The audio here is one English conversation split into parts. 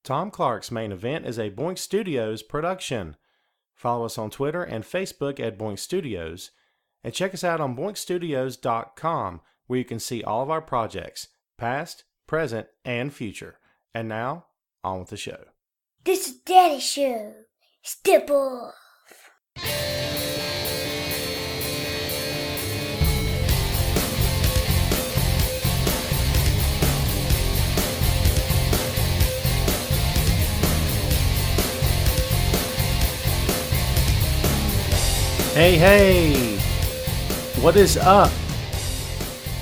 Tom Clark's Main Event is a Boink Studios production. Follow us on Twitter and Facebook at Boink Studios, and check us out on boinkstudios.com, where you can see all of our projects, past, present, and future. And now, on with the show. This is Daddy's show. Step off. Hey, what is up?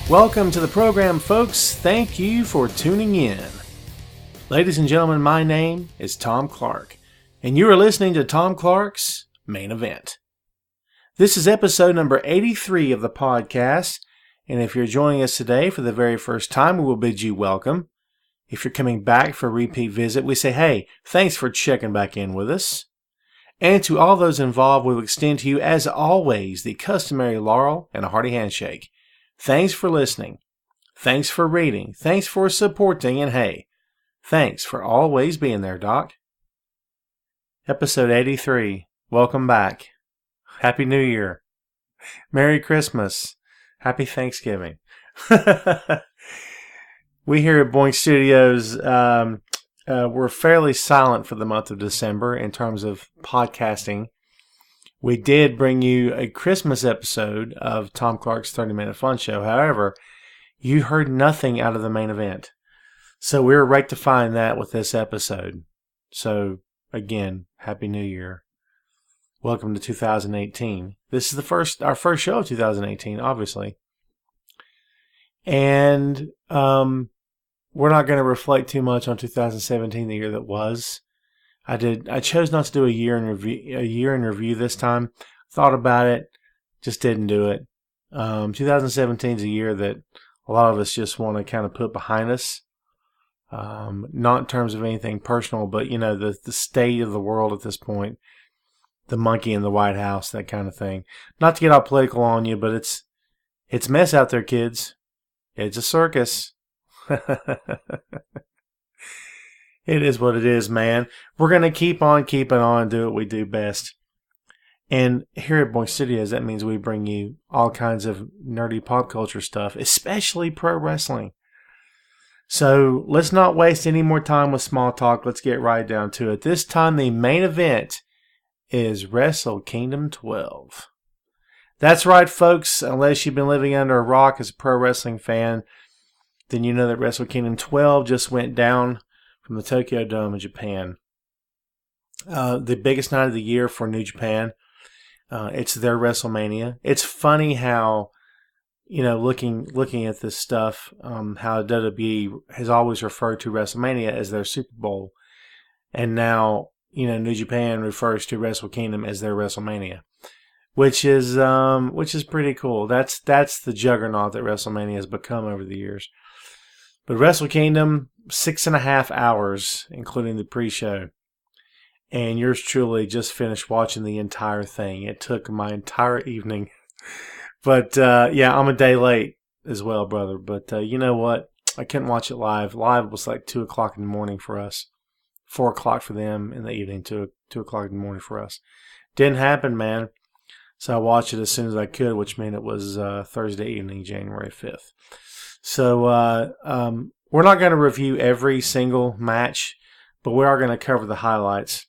Welcome to the program, folks. Thank you for tuning in. Ladies and gentlemen, my name is Tom Clark, and you are listening to Tom Clark's Main Event. This is episode number 83 of the podcast, and if you're joining us today for the very first time, we will bid you welcome. If you're coming back for a repeat visit, we say, hey, thanks for checking back in with us. And to all those involved, we will extend to you, as always, the customary laurel and a hearty handshake. Thanks for listening. Thanks for reading. Thanks for supporting. And hey, thanks for always being there, Doc. Episode 83. Welcome back. Happy New Year. Merry Christmas. Happy Thanksgiving. We here at Boink Studios, we're fairly silent for the month of December in terms of podcasting. We did bring you a Christmas episode of Tom Clark's 30-Minute Fun Show. However, you heard nothing out of the main event. So we were rectifying that with this episode. So, again, Happy New Year. Welcome to 2018. This is our first show of 2018, obviously. And we're not going to reflect too much on 2017, the year that was. I chose not to do a year in review this time. Thought about it, just didn't do it. 2017 is a year that a lot of us just want to kind of put behind us. Not in terms of anything personal, but you know, the state of the world at this point, the monkey in the White House, that kind of thing. Not to get all political on you, but it's a mess out there, kids. It's a circus. It is what it is, man. We're going to keep on keeping on and do what we do best. And here at Boink Studios, that means we bring you all kinds of nerdy pop culture stuff, especially pro wrestling. So let's not waste any more time with small talk. Let's get right down to it. This time, the main event is Wrestle Kingdom 12. That's right, folks. Unless you've been living under a rock as a pro wrestling fan, then you know that Wrestle Kingdom 12 just went down from the Tokyo Dome in Japan. The biggest night of the year for New Japan. It's their WrestleMania. It's funny how, you know, looking at this stuff, how WWE has always referred to WrestleMania as their Super Bowl. And now, you know, New Japan refers to Wrestle Kingdom as their WrestleMania. Which is pretty cool. That's the juggernaut that WrestleMania has become over the years. But Wrestle Kingdom, 6.5 hours, including the pre-show. And yours truly just finished watching the entire thing. It took my entire evening. But, yeah, I'm a day late as well, brother. But you know what? I couldn't watch it live. Live was like 2 o'clock in the morning for us. 4 o'clock for them in the evening, 2 o'clock in the morning for us. Didn't happen, man. So I watched it as soon as I could, which meant it was Thursday evening, January 5th. So we're not going to review every single match, but we are going to cover the highlights.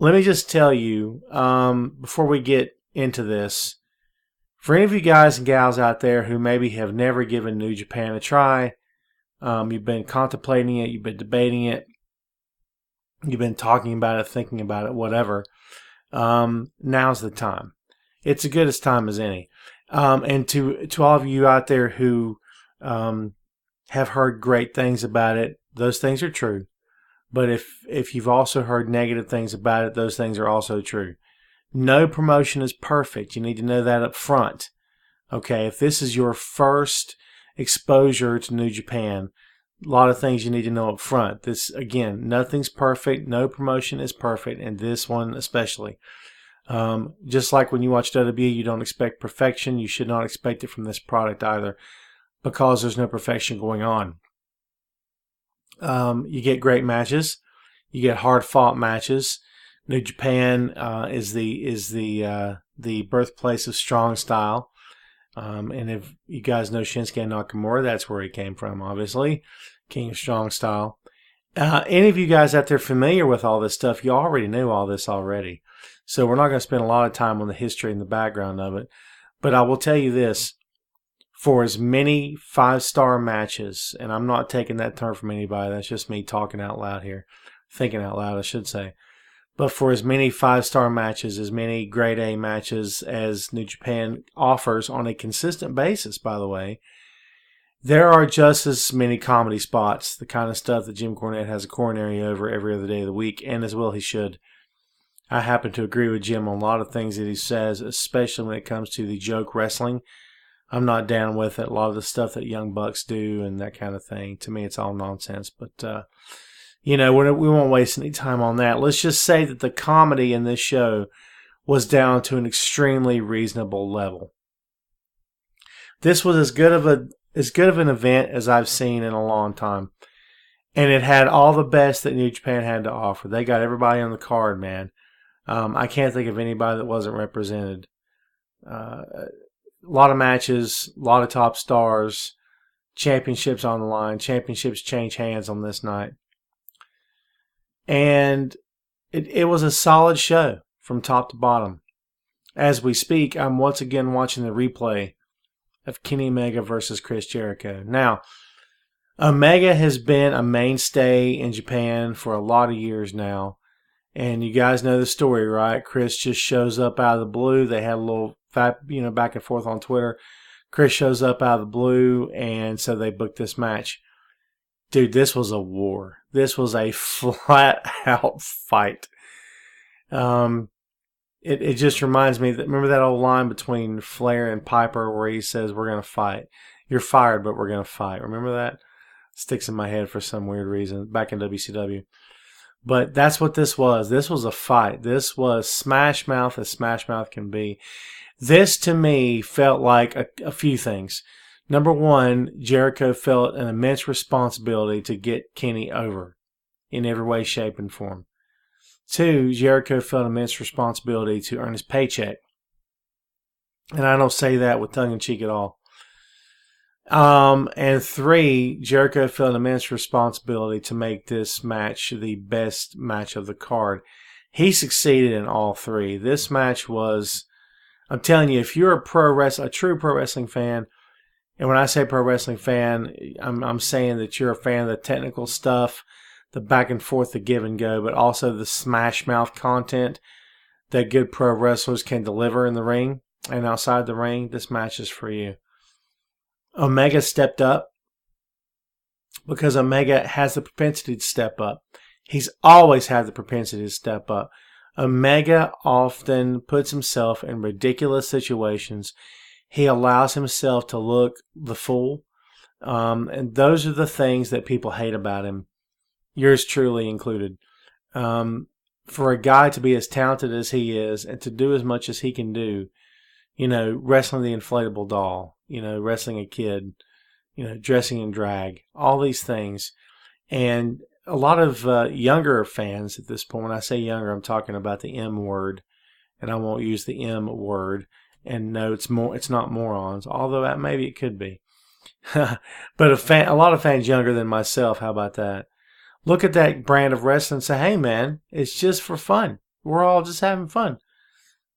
Let me just tell you, before we get into this, for any of you guys and gals out there who maybe have never given New Japan a try, you've been contemplating it, you've been debating it, you've been talking about it, thinking about it, whatever, now's the time. It's as good a time as any. And to all of you out there who have heard great things about it, those things are true. But if you've also heard negative things about it, those things are also true. No promotion is perfect. You need to know that up front. Okay, if this is your first exposure to New Japan, a lot of things you need to know up front. This, again, nothing's perfect. No promotion is perfect, and this one especially. Just like when you watch WWE, you don't expect perfection. You should not expect it from this product either, because there's no perfection going on. You get great matches. You get hard-fought matches. New Japan is the birthplace of strong style. And if you guys know Shinsuke Nakamura, that's where he came from, obviously. King of strong style. Any of you guys out there familiar with all this stuff, you already knew all this already. So we're not going to spend a lot of time on the history and the background of it. But I will tell you this. For as many 5-star matches, and I'm not taking that term from anybody, that's just me talking out loud here. Thinking out loud, I should say. But for as many 5-star matches, as many grade A matches as New Japan offers on a consistent basis, by the way, there are just as many comedy spots, the kind of stuff that Jim Cornette has a coronary over every other day of the week, and as well he should. I happen to agree with Jim on a lot of things that he says, especially when it comes to the joke wrestling. I'm not down with it. A lot of the stuff that Young Bucks do and that kind of thing, to me it's all nonsense. But, we won't waste any time on that. Let's just say that the comedy in this show was down to an extremely reasonable level. This was as good of an event as I've seen in a long time. And it had all the best that New Japan had to offer. They got everybody on the card, man. I can't think of anybody that wasn't represented. A lot of matches, a lot of top stars, championships on the line. Championships change hands on this night. And it was a solid show from top to bottom. As we speak, I'm once again watching the replay of Kenny Omega versus Chris Jericho. Now, Omega has been a mainstay in Japan for a lot of years now. And you guys know the story, right? Chris just shows up out of the blue. They had a little back and forth on Twitter. Chris shows up out of the blue, and so they booked this match. Dude, this was a war. This was a flat-out fight. It just reminds me that, remember that old line between Flair and Piper where he says, "We're going to fight. You're fired, but we're going to fight." Remember that? Sticks in my head for some weird reason, back in WCW. But that's what this was. This was a fight. This was Smash Mouth as Smash Mouth can be. This, to me, felt like a few things. Number one, Jericho felt an immense responsibility to get Kenny over in every way, shape, and form. Two, Jericho felt an immense responsibility to earn his paycheck. And I don't say that with tongue-in-cheek at all. And three, Jericho felt an immense responsibility to make this match the best match of the card. He succeeded in all three. This match was, I'm telling you, if you're a true pro wrestling fan, and when I say pro wrestling fan, I'm saying that you're a fan of the technical stuff, the back and forth, the give and go, but also the smash mouth content that good pro wrestlers can deliver in the ring and outside the ring, this match is for you. Omega stepped up because Omega has the propensity to step up. He's always had the propensity to step up. Omega often puts himself in ridiculous situations. He allows himself to look the fool. And those are the things that people hate about him. Yours truly included. For a guy to be as talented as he is and to do as much as he can do, wrestling the inflatable doll, wrestling a kid, dressing in drag, all these things. And a lot of younger fans at this point, when I say younger, I'm talking about the M word, and I won't use the M word. And no, it's not morons, although maybe it could be. But a lot of fans younger than myself, how about that? Look at that brand of wrestling and say, hey man, it's just for fun. We're all just having fun.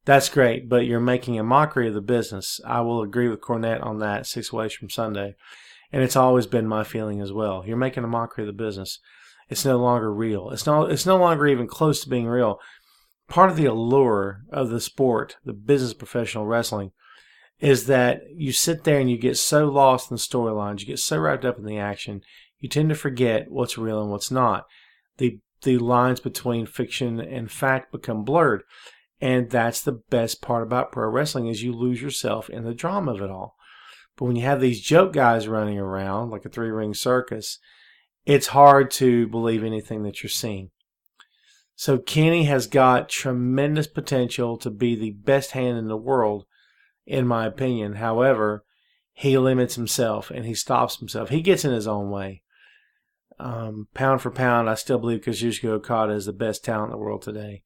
That's great, but you're making a mockery of the business. I will agree with Cornette on that 6 ways from Sunday. And it's always been my feeling as well. You're making a mockery of the business. It's no longer real. It's no longer even close to being real. Part of the allure of the sport, the business of professional wrestling, is that you sit there and you get so lost in the storylines, you get so wrapped up in the action, you tend to forget what's real and what's not. The lines between fiction and fact become blurred. And that's the best part about pro wrestling, is you lose yourself in the drama of it all. But when you have these joke guys running around like a 3-ring circus, it's hard to believe anything that you're seeing. So Kenny has got tremendous potential to be the best hand in the world, in my opinion. However, he limits himself and he stops himself. He gets in his own way. Pound for pound, I still believe Kazuchika Okada is the best talent in the world today,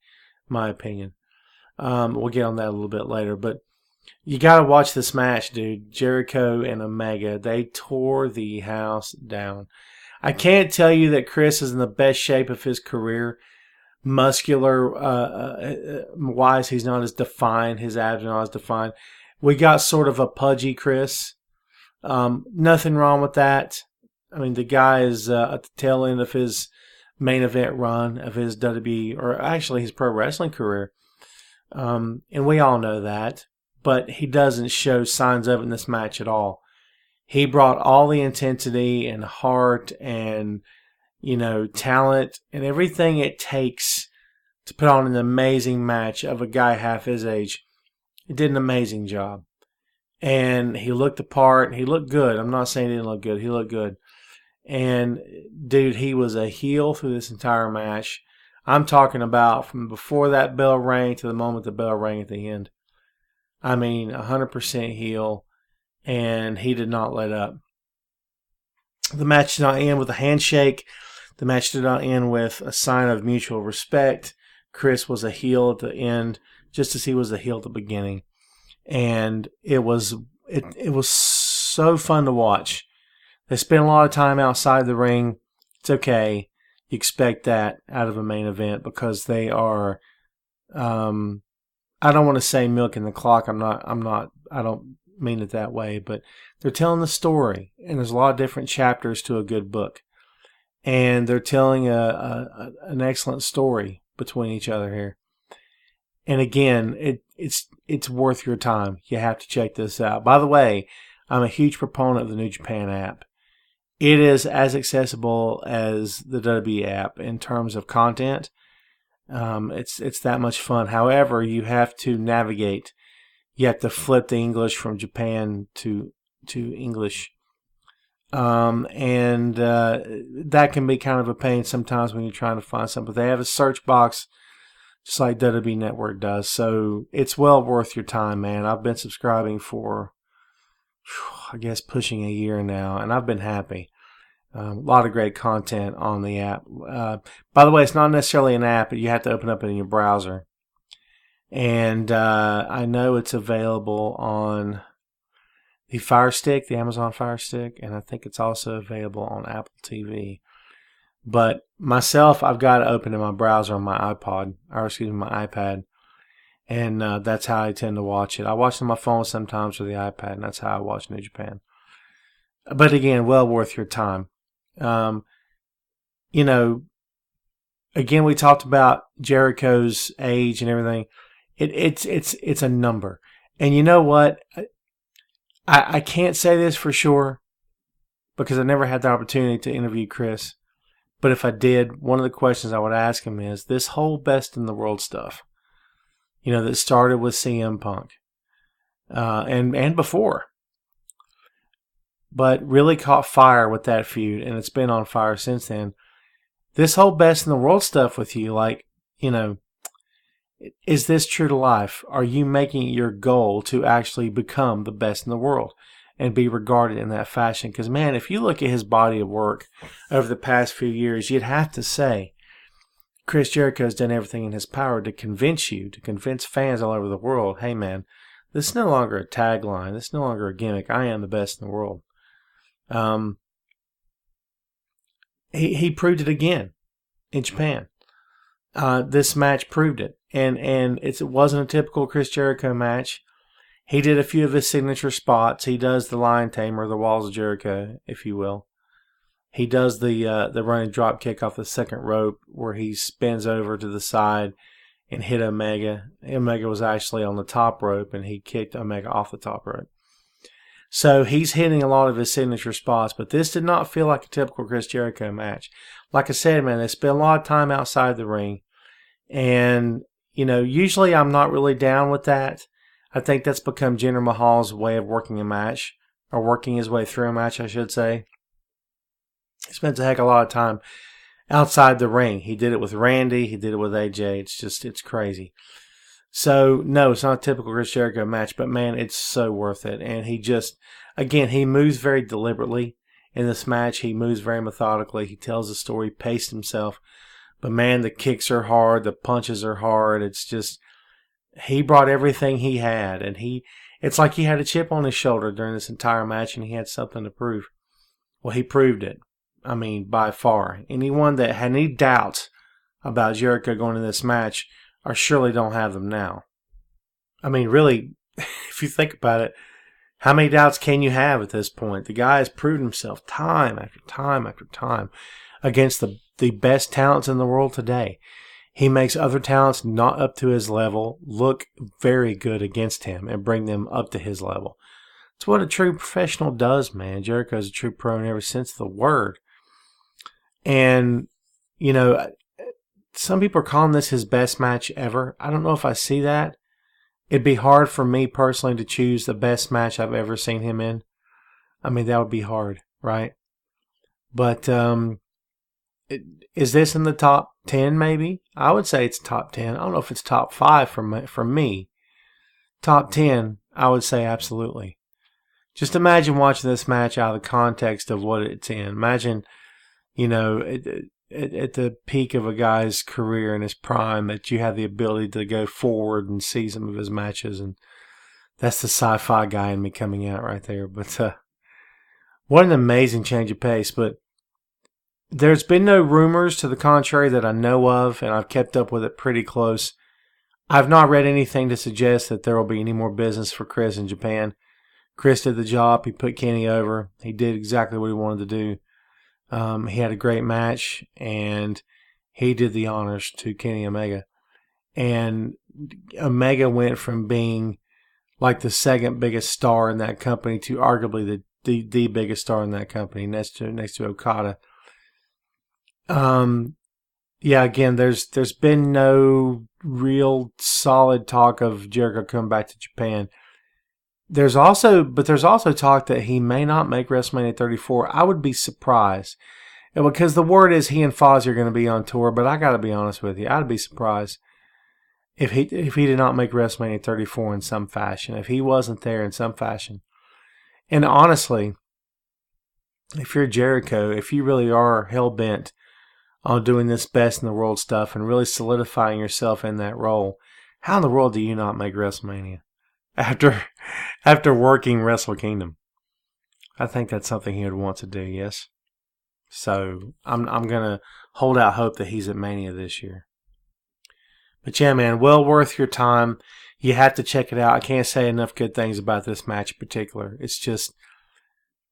my opinion. We'll get on that a little bit later, but you got to watch this match, dude. Jericho and Omega, they tore the house down. I can't tell you that Chris is in the best shape of his career. Muscular wise, he's not as defined. His abs are not as defined. We got sort of a pudgy Chris. Nothing wrong with that. I mean, the guy is at the tail end of his main event run of his WWE, or actually his pro wrestling career. And we all know that. But he doesn't show signs of it in this match at all. He brought all the intensity and heart and, talent and everything it takes to put on an amazing match of a guy half his age. He did an amazing job. And he looked the part. He looked good. I'm not saying he didn't look good. He looked good. And, dude, he was a heel through this entire match. I'm talking about from before that bell rang to the moment the bell rang at the end. I mean, 100% heel, and he did not let up. The match did not end with a handshake. The match did not end with a sign of mutual respect. Chris was a heel at the end, just as he was a heel at the beginning. And it was so fun to watch. They spent a lot of time outside the ring. It's okay. You expect that out of a main event because they are... I don't want to say milking the clock. I don't mean it that way, but they're telling the story, and there's a lot of different chapters to a good book, and they're telling an excellent story between each other here. And again, it's worth your time. You have to check this out. By the way, I'm a huge proponent of the New Japan app. It is as accessible as the WWE app in terms of content. It's that much fun. However, you have to navigate. You have to flip the English from Japan to English. And that can be kind of a pain sometimes when you're trying to find something. But they have a search box just like WWE Network does. So it's well worth your time, man. I've been subscribing for, I guess, pushing a year now, and I've been happy. A lot of great content on the app. By the way, it's not necessarily an app. You have to open up it in your browser. And I know it's available on the Fire Stick, the Amazon Fire Stick, and I think it's also available on Apple TV. But myself, I've got it open in my browser on my iPad. And that's how I tend to watch it. I watch it on my phone sometimes with the iPad, and that's how I watch New Japan. But again, well worth your time. Again, we talked about Jericho's age and everything. It's a number. And you know what? I can't say this for sure because I never had the opportunity to interview Chris. But if I did, one of the questions I would ask him is this whole best in the world stuff, that started with CM Punk, and before, but really caught fire with that feud, and it's been on fire since then. This whole best in the world stuff with you, is this true to life? Are you making it your goal to actually become the best in the world and be regarded in that fashion? Because, man, if you look at his body of work over the past few years, you'd have to say Chris Jericho has done everything in his power to convince fans all over the world, hey, man, this is no longer a tagline. This is no longer a gimmick. I am the best in the world. He proved it again in Japan. This match proved it. And it wasn't a typical Chris Jericho match. He did a few of his signature spots. He does the Lion Tamer, the Walls of Jericho, if you will. He does the running drop kick off the second rope where he spins over to the side and hit Omega. Omega was actually on the top rope, and he kicked Omega off the top rope. So he's hitting a lot of his signature spots, but this did not feel like a typical Chris Jericho match. Like I said, man, they spent a lot of time outside the ring. And, usually I'm not really down with that. I think that's become Jinder Mahal's way of working a match, or working his way through a match, I should say. He spends a heck of a lot of time outside the ring. He did it with Randy. He did it with AJ. It's crazy. So, no, it's not a typical Chris Jericho match, but, man, it's so worth it. And he just, again, he moves very deliberately. in this match. He moves very methodically. He tells the story, paced himself. But man, the kicks are hard. The punches are hard. It's just, he brought everything he had. And it's like he had a chip on his shoulder during this entire match and he had something to prove. Well, he proved it. I mean, by far. Anyone that had any doubts about Jericho going into this match or surely don't have them now. I mean, really, if you think about it, how many doubts can you have at this point? The guy has proven himself time after time after time against the best talents in the world today. He makes other talents not up to his level look very good against him and bring them up to his level. It's what a true professional does, man. Jericho's a true pro in every sense of the word. And, you know, some people are calling this his best match ever. I don't know if I see that. It'd be hard for me personally to choose the best match I've ever seen him in. I mean, that would be hard, right? But is this in the top 10 maybe? I would say it's top 10. I don't know if it's top 5 for me. Top 10, I would say absolutely. Just imagine watching this match out of the context of what it's in. Imagine, you know, at the peak of a guy's career in his prime, that you have the ability to go forward and see some of his matches. And that's the sci-fi guy in me coming out right there. But what an amazing change of pace. But there's been no rumors to the contrary that I know of, and I've kept up with it pretty close. I've not read anything to suggest that there will be any more business for Chris in Japan. Chris did the job. He put Kenny over. He did exactly what he wanted to do. He had a great match, and he did the honors to Kenny Omega. And Omega went from being like the second biggest star in that company to arguably the biggest star in that company, next to Okada. Yeah, again, there's been no real solid talk of Jericho coming back to Japan. There's also talk that he may not make WrestleMania 34. I would be surprised. And because the word is he and Fozzy are going to be on tour, but I got to be honest with you, I'd be surprised if he did not make WrestleMania 34 in some fashion, if he wasn't there in some fashion. And honestly, if you're Jericho, if you really are hell-bent on doing this best in the world stuff and really solidifying yourself in that role, how in the world do you not make WrestleMania after working Wrestle Kingdom? I think that's something he would want to do, yes. So I'm gonna hold out hope that he's at Mania this year. But yeah, man, well worth your time. You have to check it out. I can't say enough good things about this match in particular. It's just,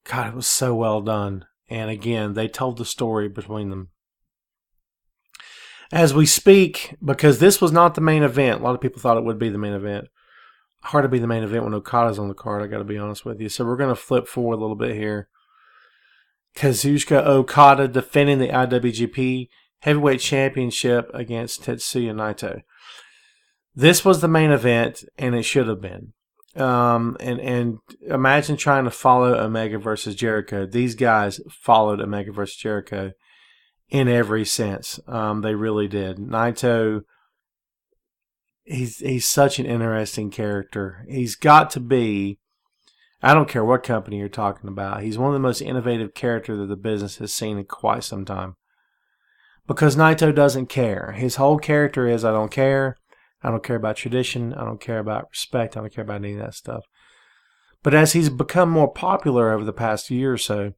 God, it was so well done. And again, they told the story between them. As we speak, because this was not the main event, a lot of people thought it would be the main event. Hard to be the main event when Okada's on the card, I got to be honest with you. So we're going to flip forward a little bit here. Kazuchika Okada defending the IWGP Heavyweight Championship against Tetsuya Naito. This was the main event, and it should have been. And imagine trying to follow Omega versus Jericho. These guys followed Omega versus Jericho in every sense. They really did. Naito, he's such an interesting character. He's got to be, I don't care what company you're talking about, he's one of the most innovative characters that the business has seen in quite some time. Because Naito doesn't care. His whole character is, I don't care. I don't care about tradition. I don't care about respect. I don't care about any of that stuff. But as he's become more popular over the past year or so,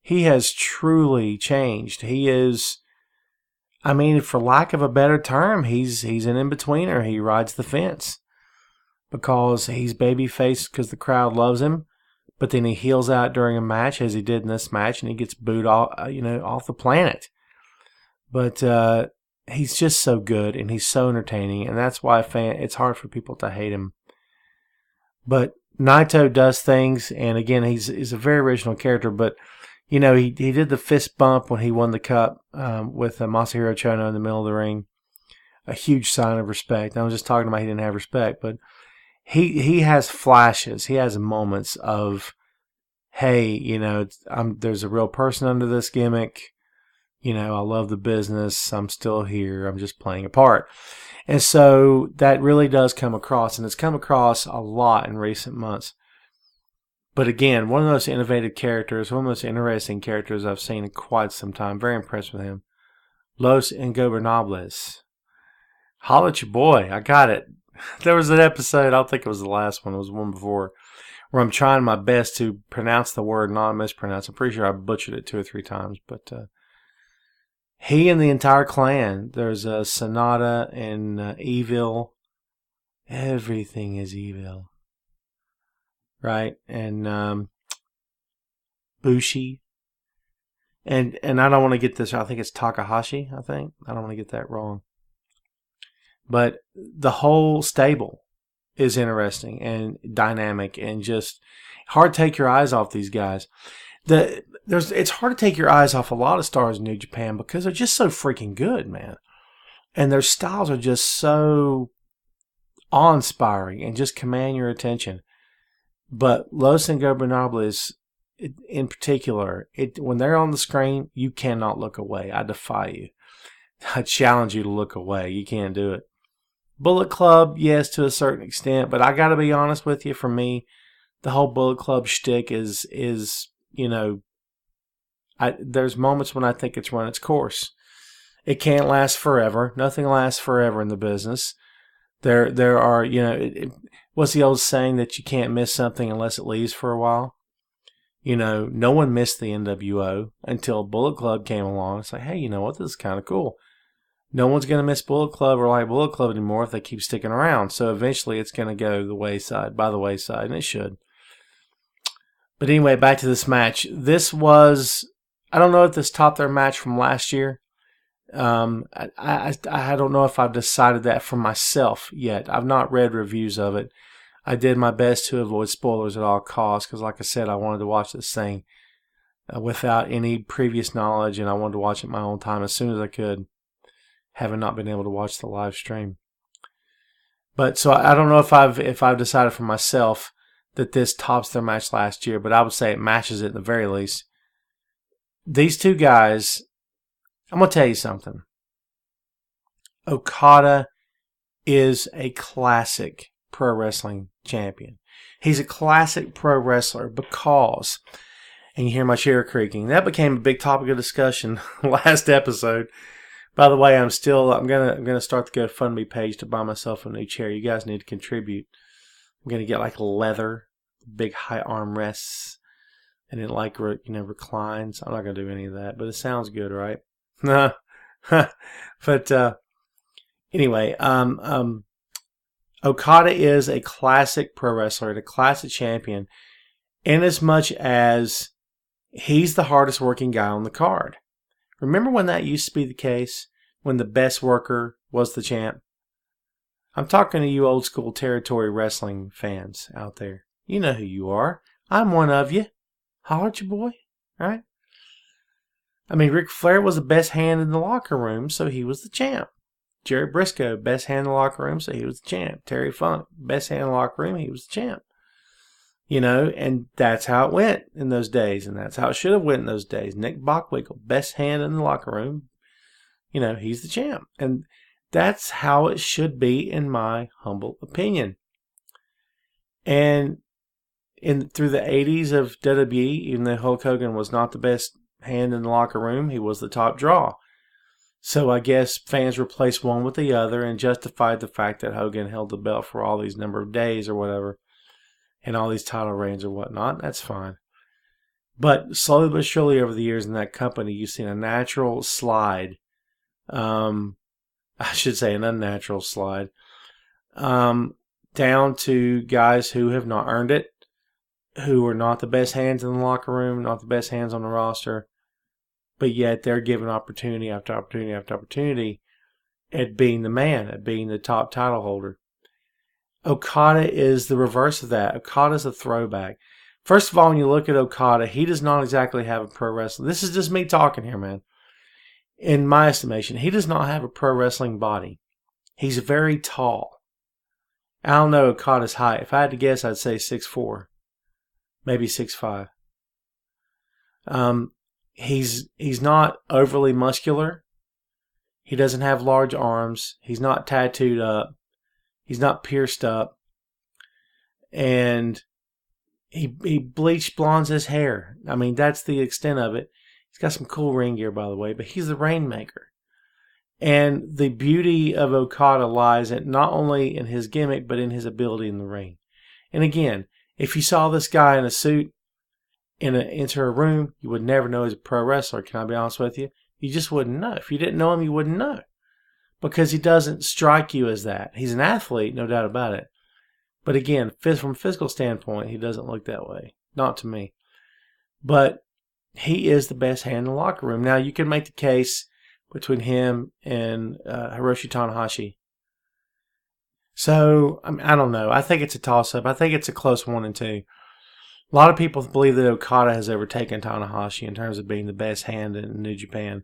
he has truly changed. He is, I mean, for lack of a better term, he's an in-betweener. He rides the fence because he's babyface because the crowd loves him, but then he heels out during a match as he did in this match, and he gets booed off the planet. But he's just so good, and he's so entertaining, and that's why it's hard for people to hate him. But Naito does things, and again, he's a very original character, but you know, he did the fist bump when he won the cup with Masahiro Chono in the middle of the ring. A huge sign of respect. I was just talking about he didn't have respect, but he has flashes. He has moments of, hey, you know, there's a real person under this gimmick. You know, I love the business. I'm still here. I'm just playing a part. And so that really does come across, and it's come across a lot in recent months. But again, one of the most innovative characters, one of the most interesting characters I've seen in quite some time. Very impressed with him. Los Ingobernables. Holla at your boy. I got it. There was an episode, I don't think it was the last one, it was the one before, where I'm trying my best to pronounce the word, not mispronounce. I'm pretty sure I butchered it 2 or 3 times. But he and the entire clan, there's Sonata and Evil. Everything is evil. Right? And Bushi. And I don't want to get this, I think it's Takahashi, I think. I don't want to get that wrong. But the whole stable is interesting and dynamic and just hard to take your eyes off these guys. It's hard to take your eyes off a lot of stars in New Japan because they're just so freaking good, man. And their styles are just so awe-inspiring and just command your attention. But Los Ingobernables, in particular, when they're on the screen, you cannot look away. I defy you. I challenge you to look away. You can't do it. Bullet Club, yes, to a certain extent, but I got to be honest with you. For me, the whole Bullet Club shtick is there's moments when I think it's run its course. It can't last forever. Nothing lasts forever in the business. There are, what's the old saying that you can't miss something unless it leaves for a while? No one missed the NWO until Bullet Club came along. It's like, hey, you know what? This is kind of cool. No one's going to miss Bullet Club or like Bullet Club anymore if they keep sticking around. So eventually it's going to go by the wayside, and it should. But anyway, back to this match. This was, I don't know if this topped their match from last year. I don't know if I've decided that for myself yet. I've not read reviews of it. I did my best to avoid spoilers at all costs because, like I said, I wanted to watch this thing without any previous knowledge, and I wanted to watch it my own time as soon as I could, having not been able to watch the live stream. But so I don't know if I've decided for myself that this tops their match last year, but I would say it matches it at the very least. These two guys, I'm going to tell you something. Okada is a classic pro wrestling champion. He's a classic pro wrestler because, and you hear my chair creaking, that became a big topic of discussion last episode. By the way, I'm gonna start the GoFundMe page to buy myself a new chair. You guys need to contribute. I'm gonna get like leather, big high armrests, and it reclines. I'm not gonna do any of that, but it sounds good, right? But anyway, Okada is a classic pro wrestler, and a classic champion, in as much as he's the hardest working guy on the card. Remember when that used to be the case? When the best worker was the champ? I'm talking to you old school territory wrestling fans out there. You know who you are. I'm one of you. Holler at your boy, right? I mean, Ric Flair was the best hand in the locker room, so he was the champ. Jerry Briscoe, best hand in the locker room, so he was the champ. Terry Funk, best hand in the locker room, he was the champ. And that's how it went in those days, and that's how it should have went in those days. Nick Bockwinkel, best hand in the locker room, he's the champ. And that's how it should be, in my humble opinion. And through the 80s of WWE, even though Hulk Hogan was not the best hand in the locker room, he was the top draw. So I guess fans replaced one with the other and justified the fact that Hogan held the belt for all these number of days or whatever, and all these title reigns or whatnot. That's fine. But slowly but surely over the years in that company, you've seen a natural slide. I should say an unnatural slide. Down to guys who have not earned it, who are not the best hands in the locker room, not the best hands on the roster, but yet they're given opportunity after opportunity after opportunity at being the man, at being the top title holder. Okada is the reverse of that. Okada's a throwback. First of all, when you look at Okada, he does not exactly have a pro wrestling. This is just me talking here, man. In my estimation, he does not have a pro wrestling body. He's very tall. I don't know Okada's height. If I had to guess, I'd say 6'4", maybe 6'5". He's not overly muscular. He doesn't have large arms. He's not tattooed up. He's not pierced up. And He bleached blondes his hair. I mean, that's the extent of it. He's got some cool ring gear, by the way, but he's the Rainmaker. And the beauty of Okada lies not only in his gimmick, but in his ability in the ring. And again, if you saw this guy in a suit enter a room, you would never know he's a pro wrestler. Can I be honest with you? You just wouldn't know. If you didn't know him, you wouldn't know. Because he doesn't strike you as that. He's an athlete, no doubt about it. But again, from a physical standpoint, he doesn't look that way. Not to me. But he is the best hand in the locker room. Now, you can make the case between him and Hiroshi Tanahashi. So, I don't know. I think it's a toss-up. I think it's a close 1-2. A lot of people believe that Okada has overtaken Tanahashi in terms of being the best hand in New Japan.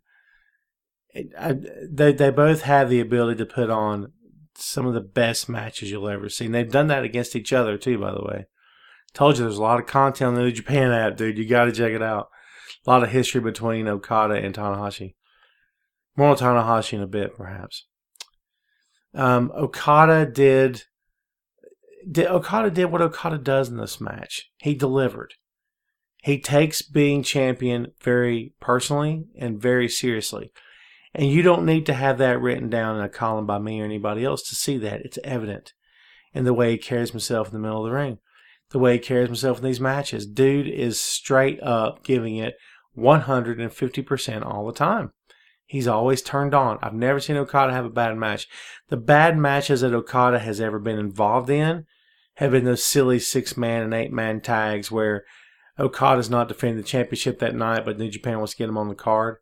They both have the ability to put on some of the best matches you'll ever see. And they've done that against each other, too, by the way. Told you there's a lot of content on the New Japan app, dude. You got to check it out. A lot of history between Okada and Tanahashi. More on Tanahashi in a bit, perhaps. Okada did what Okada does in this match. He delivered. He takes being champion very personally and very seriously. And you don't need to have that written down in a column by me or anybody else to see that. It's evident in the way he carries himself in the middle of the ring. The way he carries himself in these matches. Dude is straight up giving it 150% all the time. He's always turned on. I've never seen Okada have a bad match. The bad matches that Okada has ever been involved in have been those silly 6-man and 8-man tags where Okada's not defending the championship that night, but New Japan wants to get him on the card.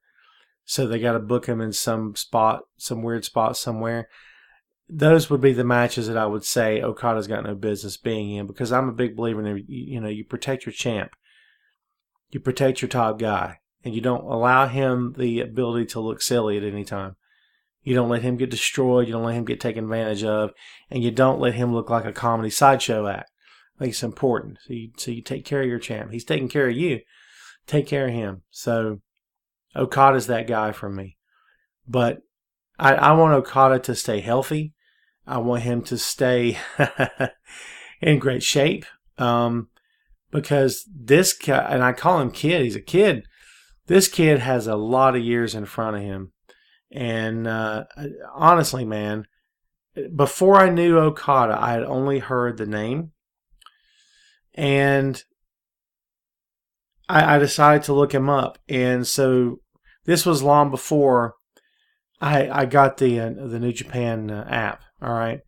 So they got to book him in some spot, some weird spot somewhere. Those would be the matches that I would say Okada's got no business being in, because I'm a big believer in, you protect your champ. You protect your top guy, and you don't allow him the ability to look silly at any time. You don't let him get destroyed. You don't let him get taken advantage of, and you don't let him look like a comedy sideshow act. I think it's important. So you take care of your champ. He's taking care of you. Take care of him. So Okada's that guy for me. But I want Okada to stay healthy. I want him to stay in great shape. Because this guy, and I call him kid, he's a kid. This kid has a lot of years in front of him. And honestly, man, before I knew Okada, I had only heard the name. And I decided to look him up. And so this was long before I got the New Japan app, all right?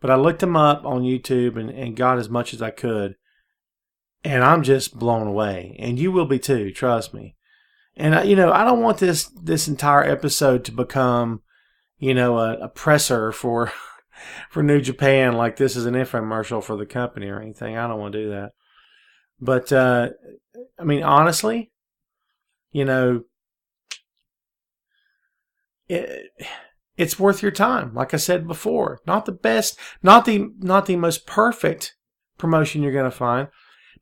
But I looked him up on YouTube and got as much as I could. And I'm just blown away. And you will be too, trust me. And, I don't want this entire episode to become, a presser for New Japan, like this is an infomercial for the company or anything. I don't want to do that. But, honestly, it's worth your time. Like I said before, not the best, not the most perfect promotion you're going to find,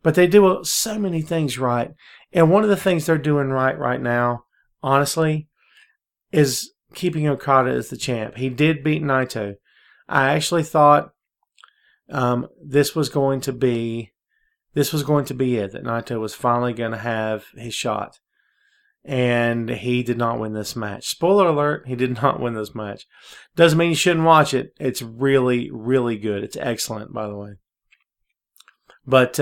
but they do so many things right. And one of the things they're doing right now, honestly, is keeping Okada as the champ. He did beat Naito. I actually thought this was going to be it, that Naito was finally going to have his shot. And he did not win this match. Spoiler alert, he did not win this match. Doesn't mean you shouldn't watch it. It's really, really good. It's excellent, by the way. But,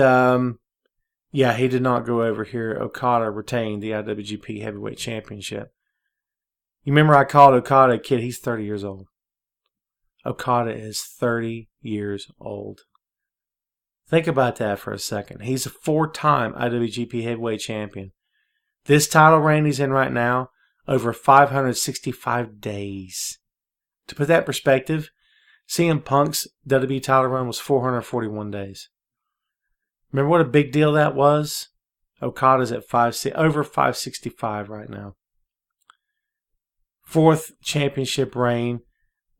he did not go over here. Okada retained the IWGP Heavyweight Championship. You remember I called Okada a kid? He's 30 years old. Okada is 30 years old. Think about that for a second. He's a 4-time IWGP Heavyweight Champion. This title reign he's in right now, over 565 days. To put that in perspective, CM Punk's WWE title run was 441 days. Remember what a big deal that was? Okada's at over 565 right now. 4th championship reign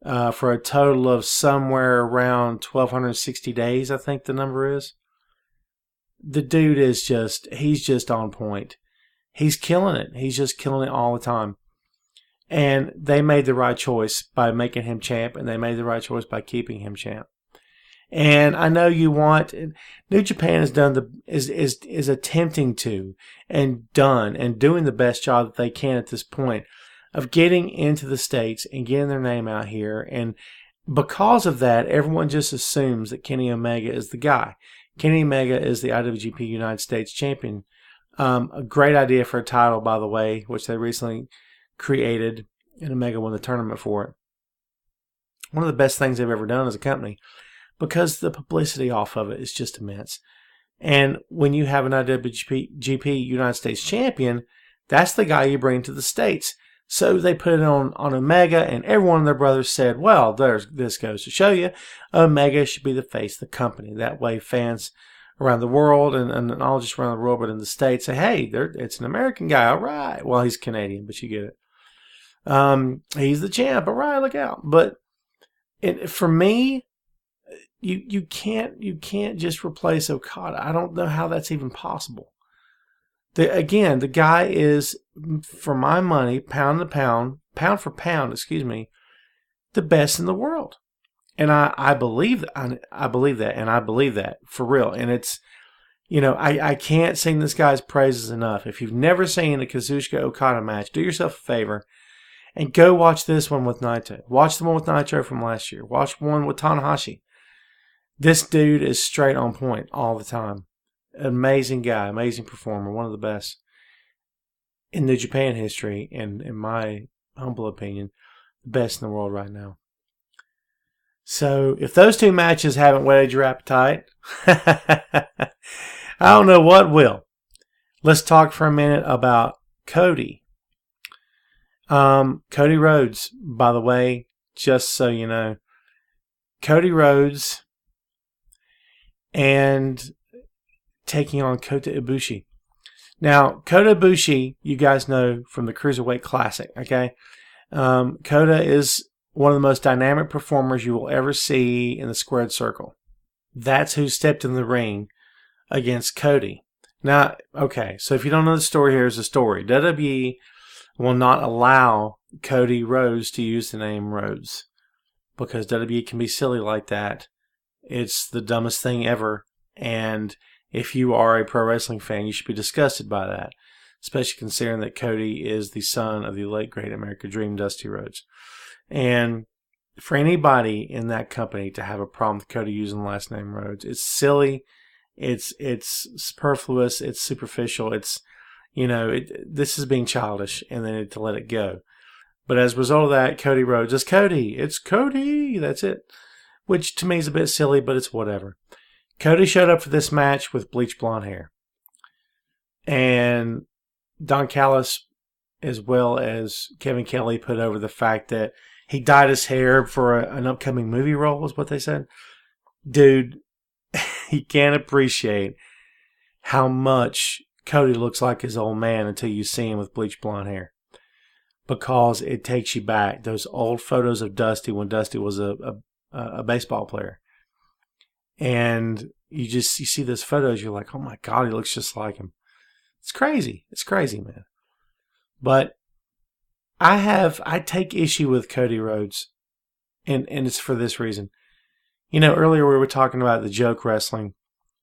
for a total of somewhere around 1,260 days, I think the number is. The dude is he's just on point. He's killing it. He's just killing it all the time. And they made the right choice by making him champ, and they made the right choice by keeping him champ. And I know you want, New Japan has done is attempting to and done and doing the best job that they can at this point of getting into the States and getting their name out here. And because of that, everyone just assumes that Kenny Omega is the guy. Kenny Omega is the IWGP United States champion. A great idea for a title, by the way, which they recently created, and Omega won the tournament for it. One of the best things they've ever done as a company, because the publicity off of it is just immense. And when you have an IWGP United States champion, that's the guy you bring to the States. So they put it on Omega, and every one of their brothers said, well, this goes to show you, Omega should be the face of the company. That way fans around the world, and not just around the world, but in the States, say, hey, it's an American guy, all right. Well, he's Canadian, but you get it. He's the champ, all right, look out. But for me, you can't just replace Okada. I don't know how that's even possible. The guy is, for my money, pound for pound, the best in the world. And I believe that, and I believe that for real. And it's, I can't sing this guy's praises enough. If you've never seen a Kazuchika Okada match, do yourself a favor and go watch this one with Naito. Watch the one with Nitro from last year. Watch one with Tanahashi. This dude is straight on point all the time. Amazing guy, amazing performer, one of the best in New Japan history, and in my humble opinion, the best in the world right now. So if those two matches haven't whetted your appetite, I don't know what will. Let's talk for a minute about Cody. Cody Rhodes, by the way, just so you know, Cody Rhodes and taking on Kota Ibushi. Now, Kota Ibushi, you guys know from the Cruiserweight Classic, okay? Kota is one of the most dynamic performers you will ever see in the squared circle. That's who stepped in the ring against Cody. Now, okay, so if you don't know the story, here's the story. WWE will not allow Cody Rhodes to use the name Rhodes because WWE can be silly like that. It's the dumbest thing ever, and if you are a pro wrestling fan, you should be disgusted by that, especially considering that Cody is the son of the late great American Dream, Dusty Rhodes. And for anybody in that company to have a problem with Cody using the last name Rhodes, it's silly, it's superfluous, it's superficial, this is being childish, and they need to let it go. But as a result of that, Cody Rhodes is Cody. It's Cody. That's it. Which to me is a bit silly, but it's whatever. Cody showed up for this match with bleach blonde hair. And Don Callis, as well as Kevin Kelly, put over the fact that he dyed his hair for an upcoming movie role, is what they said. Dude, he can't appreciate how much Cody looks like his old man until you see him with bleach blonde hair. Because it takes you back. Those old photos of Dusty when Dusty was a baseball player. And you see those photos, you're like, oh my God, he looks just like him. It's crazy. It's crazy, man. But I take issue with Cody Rhodes, and it's for this reason. Earlier we were talking about the joke wrestling,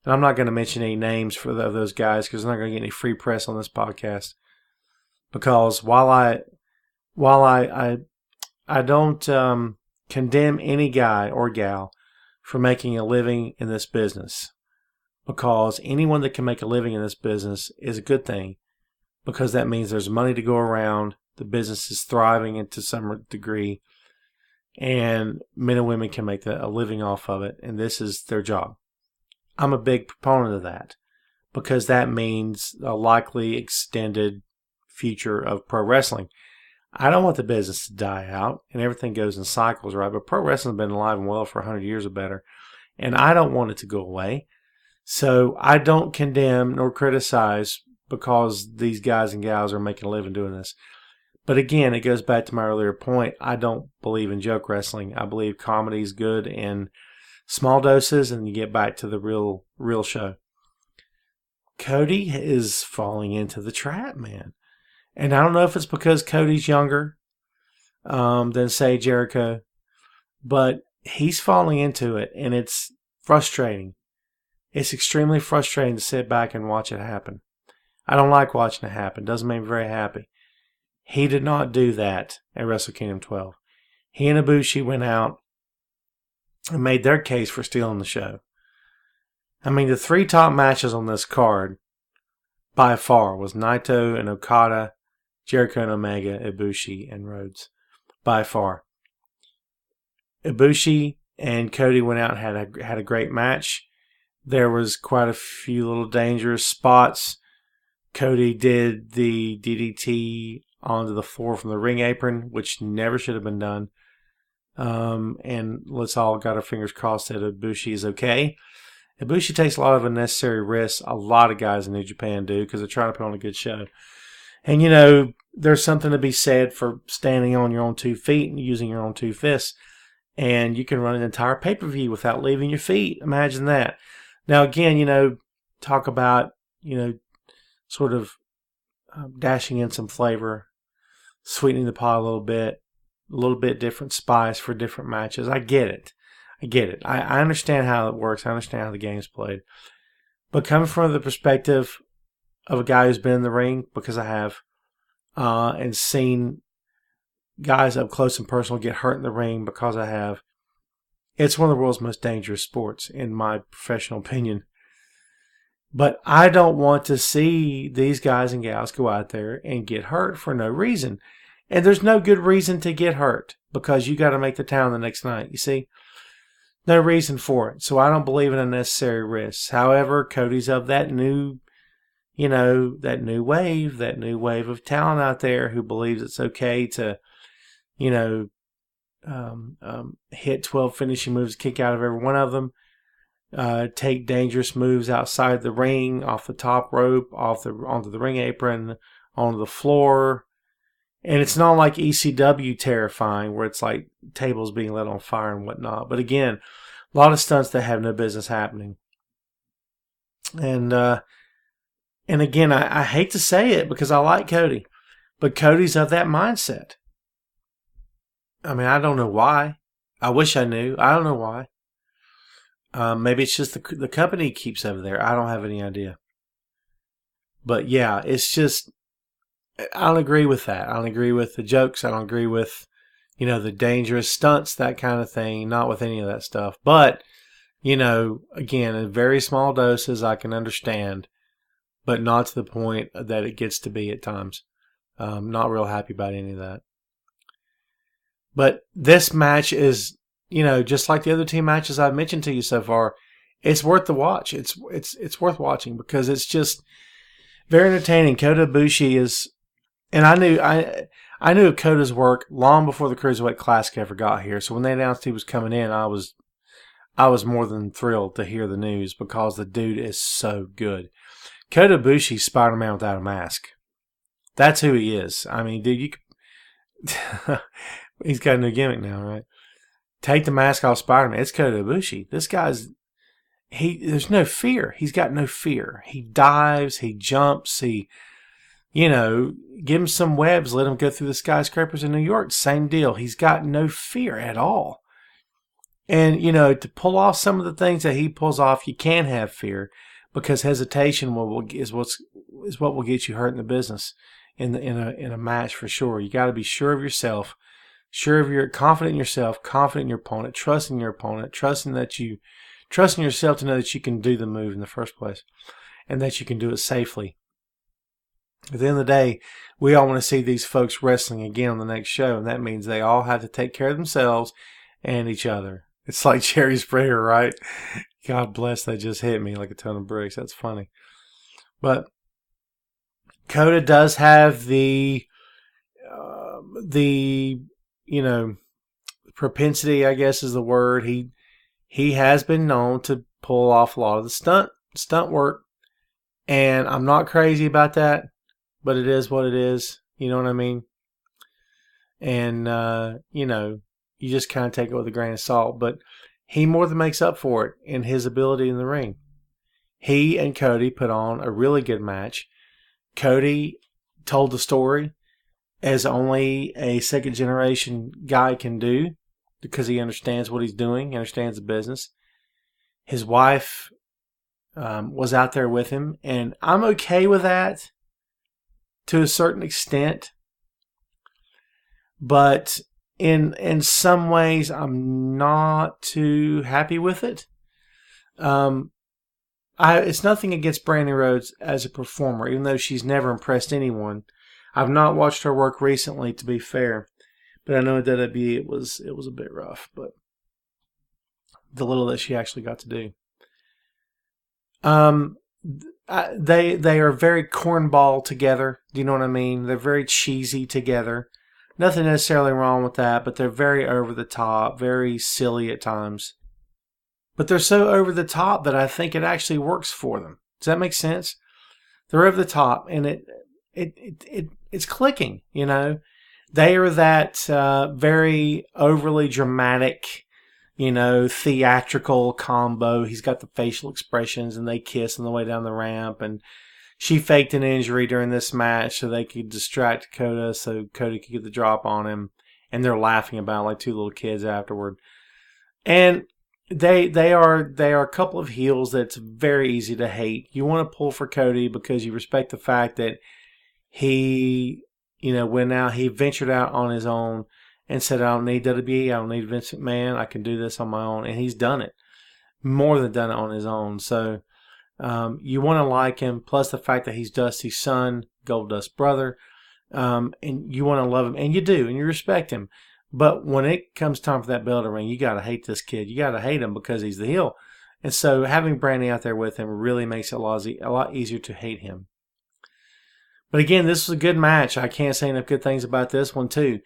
and I'm not going to mention any names for those guys because I'm not going to get any free press on this podcast. Because while I don't condemn any guy or gal for making a living in this business, because anyone that can make a living in this business is a good thing, because that means there's money to go around, the business is thriving to some degree, and men and women can make a living off of it, and this is their job. I'm a big proponent of that, because that means a likely extended future of pro wrestling. I don't want the business to die out, and everything goes in cycles, right? But pro wrestling's been alive and well for 100 years or better, and I don't want it to go away. So I don't condemn nor criticize because these guys and gals are making a living doing this. But again, it goes back to my earlier point. I don't believe in joke wrestling. I believe comedy is good in small doses, and you get back to the real show. Cody is falling into the trap, man. And I don't know if it's because Cody's younger than, say, Jericho, but he's falling into it, and it's frustrating. It's extremely frustrating to sit back and watch it happen. I don't like watching it happen. Doesn't make me very happy. He did not do that at Wrestle Kingdom 12. He and Ibushi went out and made their case for stealing the show. I mean, the 3 top matches on this card, by far, was Naito and Okada, Jericho and Omega, Ibushi and Rhodes. By far. Ibushi and Cody went out and had a great match. There was quite a few little dangerous spots. Cody did the DDT onto the floor from the ring apron, which never should have been done. And let's all got our fingers crossed that Ibushi is okay. Ibushi takes a lot of unnecessary risks. A lot of guys in New Japan do because they're trying to put on a good show. And, there's something to be said for standing on your own 2 feet and using your own 2 fists. And you can run an entire pay-per-view without leaving your feet. Imagine that. Now, again, talk about, sort of dashing in some flavor, sweetening the pot a little bit different spice for different matches. I get it. I understand how it works. I understand how the game's played. But coming from the perspective of a guy who's been in the ring, because I have, and seen guys up close and personal get hurt in the ring, because I have, it's one of the world's most dangerous sports, in my professional opinion. But I don't want to see these guys and gals go out there and get hurt for no reason. And there's no good reason to get hurt, because you got to make the town the next night, you see? No reason for it. So I don't believe in unnecessary risks. However, Cody's of that new wave of talent out there who believes it's okay to, hit 12 finishing moves, kick out of every one of them, take dangerous moves outside the ring, off the top rope, onto the ring apron, onto the floor. And it's not like ECW terrifying, where it's like tables being lit on fire and whatnot. But again, a lot of stunts that have no business happening. And again, I hate to say it because I like Cody, but Cody's of that mindset. I mean, I don't know why. I wish I knew. I don't know why. Maybe it's just the company he keeps over there. I don't have any idea. But yeah, it's just, I don't agree with that. I don't agree with the jokes. I don't agree with, the dangerous stunts, that kind of thing. Not with any of that stuff. But, again, in very small doses, I can understand. But not to the point that it gets to be at times. Not real happy about any of that. But this match is, just like the other 2 matches I've mentioned to you so far, it's worth the watch. It's worth watching because it's just very entertaining. Kota Ibushi is, and I knew of Kota's work long before the Cruiserweight Classic ever got here. So when they announced he was coming in, I was more than thrilled to hear the news because the dude is so good. Kota Ibushi's Spider-Man without a mask. That's who he is. I mean, dude, he's got a new gimmick now, right? Take the mask off Spider-Man. It's Kota Ibushi. This guy's, there's no fear. He's got no fear. He dives, he jumps, give him some webs, let him go through the skyscrapers in New York. Same deal. He's got no fear at all. And, to pull off some of the things that he pulls off, you can have fear because hesitation is what will get you hurt in the business in a match for sure. You got to be sure of yourself. Confident in yourself, confident in your opponent, trusting your opponent, trusting yourself to know that you can do the move in the first place and that you can do it safely. At the end of the day, we all want to see these folks wrestling again on the next show, and that means they all have to take care of themselves and each other. It's like Jerry Springer, right? God bless, that just hit me like a ton of bricks. That's funny. But Kota does have the propensity, I guess is the word. He has been known to pull off a lot of the stunt work, and I'm not crazy about that, but it is what it is. You know what I mean? And you just kind of take it with a grain of salt, but he more than makes up for it in his ability in the ring. He and Cody put on a really good match. Cody told the story as only a second-generation guy can do because he understands what he's doing, he understands the business. His wife was out there with him, and I'm okay with that to a certain extent. But in some ways, I'm not too happy with it. It's nothing against Brandi Rhodes as a performer, even though she's never impressed anyone. I've not watched her work recently, to be fair, but I know at WWE it was a bit rough. But the little that she actually got to do, they are very cornball together. Do you know what I mean? They're very cheesy together. Nothing necessarily wrong with that, but they're very over the top, very silly at times. But they're so over the top that I think it actually works for them. Does that make sense? They're over the top, and it's clicking. You know, they are that very overly dramatic, you know, theatrical combo. He's got the facial expressions, and they kiss on the way down the ramp, and she faked an injury during this match so they could distract Dakota, so Cody could get the drop on him, and they're laughing about it like two little kids afterward. And they are a couple of heels that's very easy to hate. You want to pull for Cody because you respect the fact that he, you know, went out, he ventured out on his own and said, I don't need WWE, I don't need Vince McMahon, I can do this on my own. And he's done it. More than done it on his own. So you want to like him, plus the fact that he's Dusty's son, Goldust's brother, and you want to love him, and you do, and you respect him. But when it comes time for that bell to ring, you got to hate this kid. You got to hate him because he's the heel. And so having Brandi out there with him really makes it a lot easier to hate him. But again, this was a good match. I can't say enough good things about this one, too.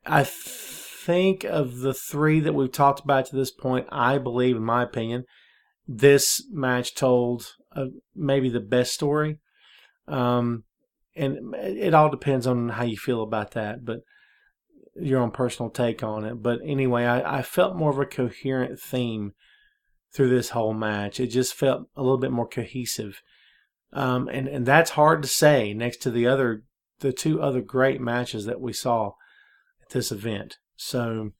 I think of the three that we've talked about to this point, I believe, in my opinion, this match told maybe the best story. And it all depends on how you feel about that, but your own personal take on it. But anyway, I felt more of a coherent theme through this whole match. It just felt a little bit more cohesive. And that's hard to say next to the two other great matches that we saw at this event. So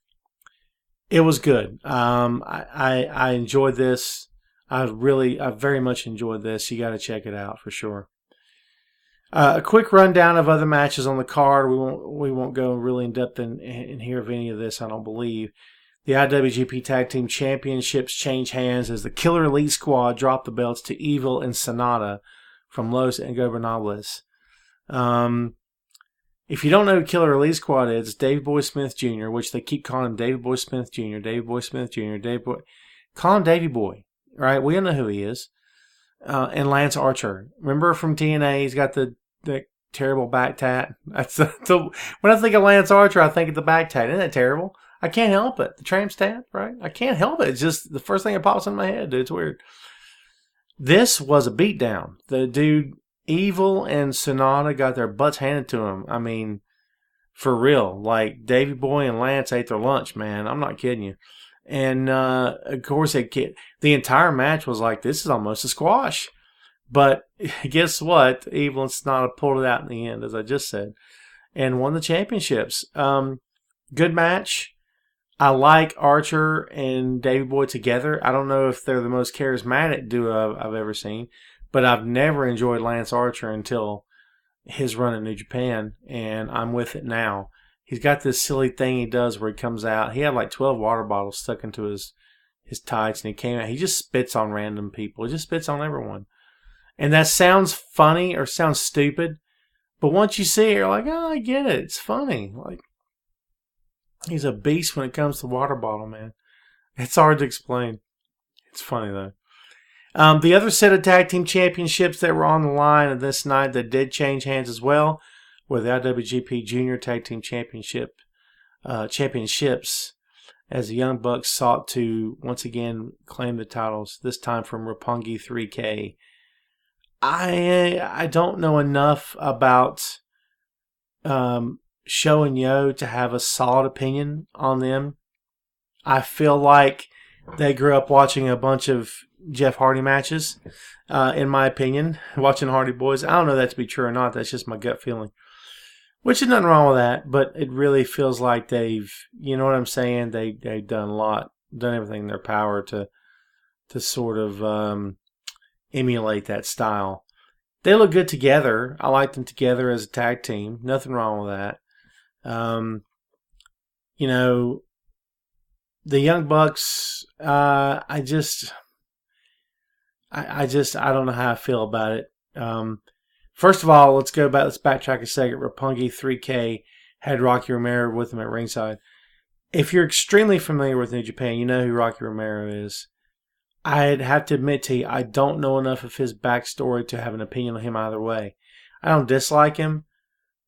it was good. I enjoyed this. I very much enjoyed this. You got to check it out for sure. A quick rundown of other matches on the card. We won't go really in depth in here of any of this, I don't believe. The IWGP Tag Team Championships change hands as the Killer Elite Squad drop the belts to Evil and Sonata from Los Ingobernables. If you don't know who Killer Elite Squad is, it's Davey Boy Smith Jr., which they keep calling him Davey Boy Smith Jr., Davey Boy Smith Jr., Davey Boy. Call him Davey Boy, right? We all know who he is. And Lance Archer. Remember from TNA, he's got the terrible back tat. When I think of Lance Archer, I think of the back tat. Isn't that terrible? I can't help it. The Tramp's tat, right? I can't help it. It's just the first thing that pops in my head, dude. It's weird. This was a beatdown. The dude, Evil and Sonata, got their butts handed to them. I mean, for real. Like, Davey Boy and Lance ate their lunch, man. I'm not kidding you. And, of course, the entire match was like, this is almost a squash. But guess what? Evil and Sonata pulled it out in the end, as I just said, and won the championships. Good match. I like Archer and Davey Boy together. I don't know if they're the most charismatic duo I've ever seen, but I've never enjoyed Lance Archer until his run in New Japan, and I'm with it now. He's got this silly thing he does where he comes out. He had like 12 water bottles stuck into his tights, and he came out. He just spits on random people. He just spits on everyone. And that sounds funny or sounds stupid, but once you see it, you're like, oh, I get it. It's funny. Like, he's a beast when it comes to water bottle, man. It's hard to explain. It's funny, though. The other set of tag team championships that were on the line of this night that did change hands as well were the IWGP Junior Tag Team Championships as the Young Bucks sought to once again claim the titles, this time from Roppongi 3K. I don't know enough about Sho and Yo to have a solid opinion on them. I feel like they grew up watching a bunch of Jeff Hardy matches, in my opinion, watching Hardy Boys. I don't know that to be true or not. That's just my gut feeling. Which is nothing wrong with that, but it really feels like they've, you know what I'm saying? They've done a lot, done everything in their power to to sort of emulate that style. They look good together. I like them together as a tag team. Nothing wrong with that. You know, the Young Bucks, I don't know how I feel about it. First of all, let's backtrack a second. Roppongi 3K had Rocky Romero with him at ringside. If you're extremely familiar with New Japan, you know who Rocky Romero is. I'd have to admit to you, I don't know enough of his backstory to have an opinion on him either way. I don't dislike him,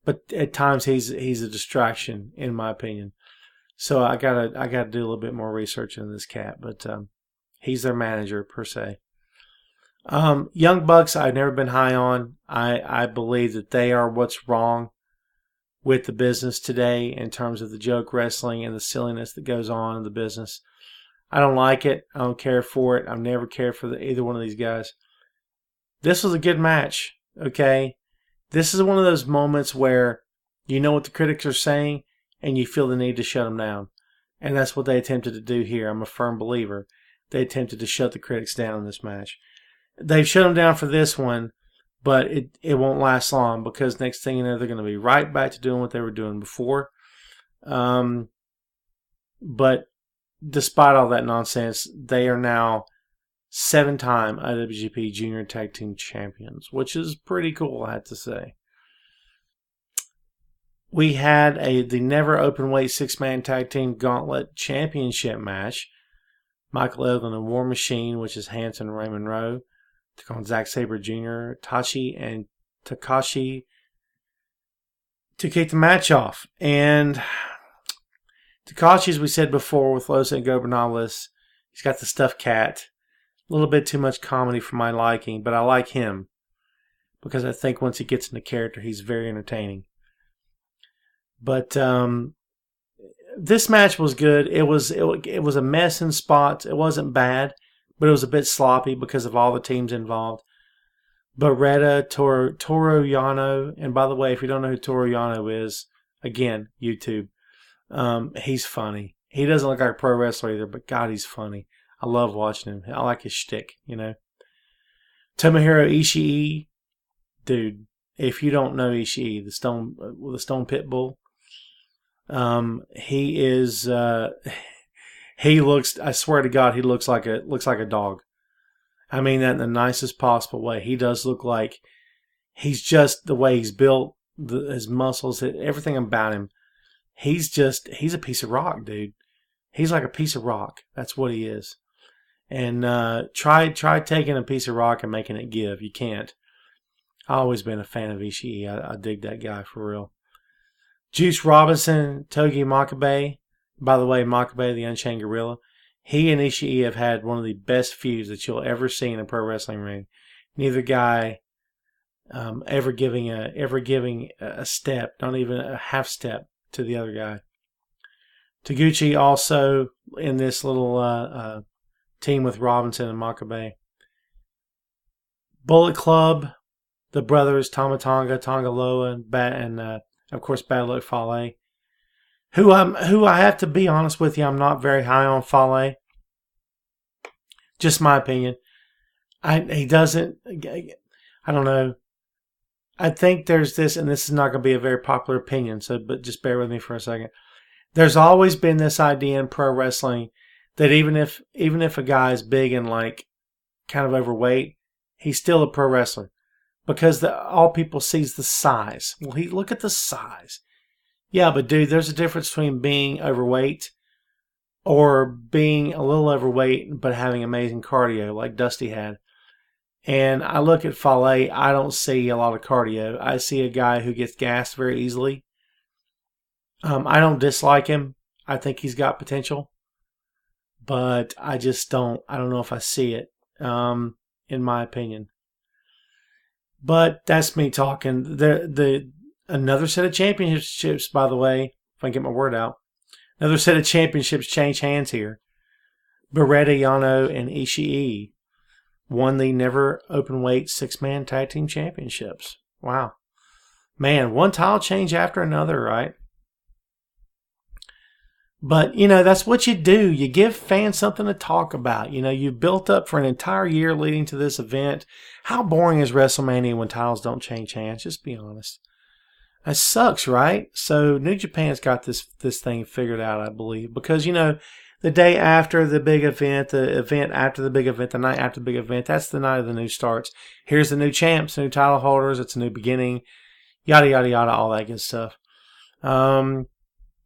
but at times he's a distraction, in my opinion. So I gotta do a little bit more research into this cat, but he's their manager per se. Young Bucks, I've never been high on. I believe that they are what's wrong with the business today in terms of the joke wrestling and the silliness that goes on in the business. I don't like it. I don't care for it. I've never cared for either one of these guys. This was a good match, okay? This is one of those moments where you know what the critics are saying and you feel the need to shut them down. And that's what they attempted to do here. I'm a firm believer. They attempted to shut the critics down in this match. They've shut them down for this one, but it won't last long because next thing you know, they're going to be right back to doing what they were doing before. But despite all that nonsense, they are now 7-time IWGP Junior Tag Team Champions, which is pretty cool, I have to say. We had the never open-weight 6-man Tag Team Gauntlet Championship match. Michael Elgin and War Machine, which is Hanson and Raymond Rowe, took on Zack Sabre Jr., Tachi, and Takashi to kick the match off. And Takashi, as we said before, with Los Ingobernables, he's got the stuffed cat. A little bit too much comedy for my liking, but I like him because I think once he gets into character, he's very entertaining. But this match was good. It was a mess in spots. It wasn't bad, but it was a bit sloppy because of all the teams involved. Beretta, Toru Yano, and by the way, if you don't know who Toru Yano is, again, YouTube. He's funny. He doesn't look like a pro wrestler either, but God, he's funny. I love watching him. I like his shtick, you know. Tomohiro Ishii, dude. If you don't know Ishii, the Stone Pitbull, he is. He looks. I swear to God, he looks like a dog. I mean that in the nicest possible way. He does look like he's just the way he's built, his muscles, everything about him. He's a piece of rock, dude. He's like a piece of rock. That's what he is. And try taking a piece of rock and making it give. You can't. I've always been a fan of Ishii. I dig that guy for real. Juice Robinson, Togi Makabe. By the way, Makabe, the Unchained Gorilla. He and Ishii have had one of the best feuds that you'll ever see in a pro wrestling ring. Neither guy ever giving a step, not even a half step, to the other guy. Taguchi also in this little team with Robinson and Makabe. Bullet Club, the brothers Tama Tonga, Tonga Loa, and of course Bad Luck Fale. Who I have to be honest with you, I'm not very high on Fale. Just my opinion. I don't know. I think there's this, and this is not going to be a very popular opinion, but just bear with me for a second. There's always been this idea in pro wrestling that even if a guy is big and like kind of overweight, he's still a pro wrestler because all people see is the size. Well, look at the size. Yeah, but dude, there's a difference between being overweight or being a little overweight but having amazing cardio like Dusty had. And I look at Fale, I don't see a lot of cardio. I see a guy who gets gassed very easily. I don't dislike him. I think he's got potential. But I don't know if I see it, in my opinion. But that's me talking. Another set of championships, by the way, if I can get my word out. Another set of championships change hands here. Beretta, Yano, and Ishii won the never open weight 6-man tag team championships. Wow. Man, one title change after another, right? But, you know, that's what you do. You give fans something to talk about. You know, you built up for an entire year leading to this event. How boring is WrestleMania when titles don't change hands? Just be honest. That sucks, right? So New Japan's got this thing figured out, I believe. Because, you know, the day after the big event, the event after the big event, the night after the big event, that's the night of the new starts. Here's the new champs, new title holders. It's a new beginning. Yada, yada, yada, all that good stuff.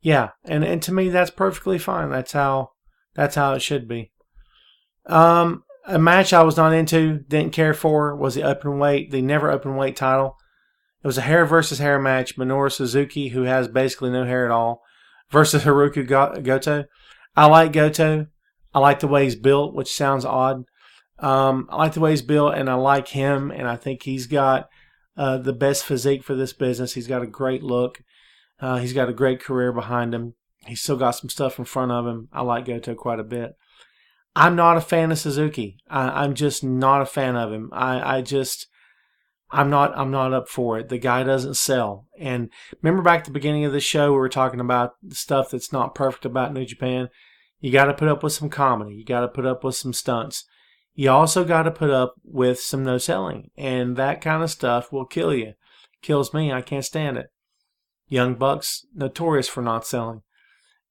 Yeah, and to me, that's perfectly fine. That's how it should be. A match I was not into, didn't care for, was the never open weight title. It was a hair versus hair match. Minoru Suzuki, who has basically no hair at all, versus Hiroki Goto. I like Goto. I like the way he's built, which sounds odd. I like the way he's built, and I like him, and I think he's got the best physique for this business. He's got a great look. He's got a great career behind him. He's still got some stuff in front of him. I like Goto quite a bit. I'm not a fan of Suzuki. I'm just not a fan of him. I'm not up for it. The guy doesn't sell. And remember back at the beginning of the show, we were talking about the stuff that's not perfect about New Japan. You got to put up with some comedy. You got to put up with some stunts. You also got to put up with some no selling. And that kind of stuff will kill you. Kills me. I can't stand it. Young Bucks, notorious for not selling.